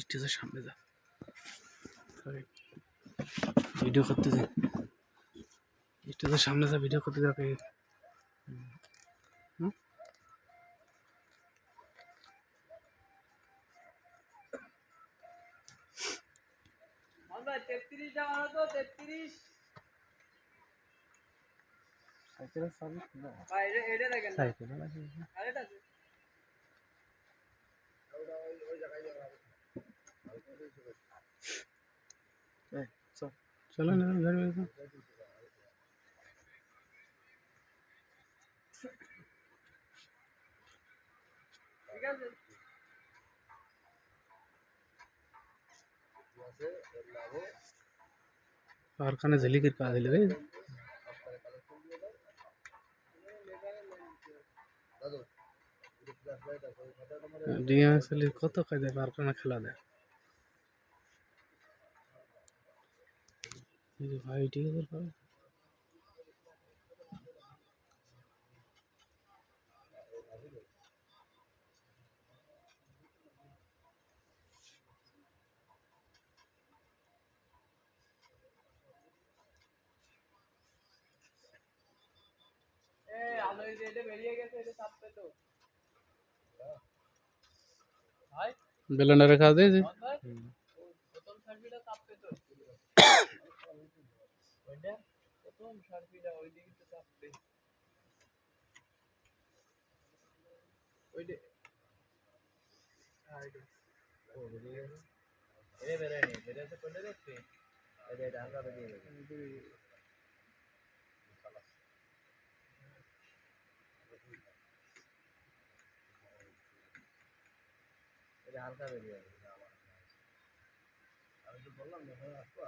স্টেজের সামনে যা ভিডিও করতে যা স্টেজের সামনে যা ভিডিও করতে যা আমরা 33 টা মারো তো 33 সাইকেলের সার্ভিস না ভাই এটা দেখেন সাইকেল আছে আরেটা আছে ওই জায়গায় চলো না ঘর ঠিক আছে कारखाना जली कर का दिले ডিএমএসএল কত কাজে कारखाना খেলা দেয় এই যে ভাই ঠিক আছে এ আলো এই যে এটা বেরিয়ে গেছে এটা চাপবে তো ভাই বেলনা রাখা দে যে প্রথম সার্ভিসটা চাপবে তো ওইটা প্রথম সার্ভিসটা ওই দিকে তো চাপবে ওইটা আইডি ও বেরিয়ে গেছে এ বেরেনি বেরিয়েছে কোনে দেখতে এটা হালকা বেরিয়ে গেছে এটা হালকা বেরিয়ে গেছে আমি তো বললাম না ভাই আসো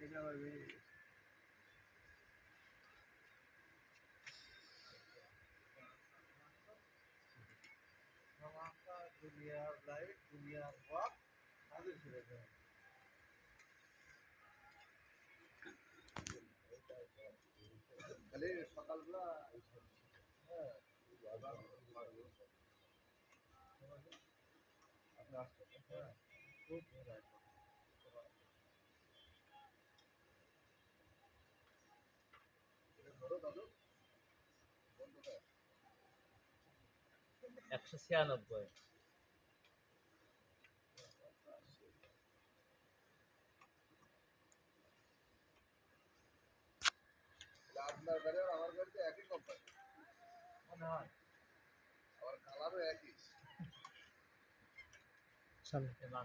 এটা আবার বেরিয়ে গেছে দুনিয়ার লাইট দুনিয়ার ওয়াক আগে ছেড়ে দেয় খালি সকালবেলা হ্যাঁ আপনি আসতে হ্যাঁ খুব ধরো দাদু 196 আপনার গাড়ি আর আমার গাড়িতে একই কোম্পানি মনে হয় আমার কালারও একই চলো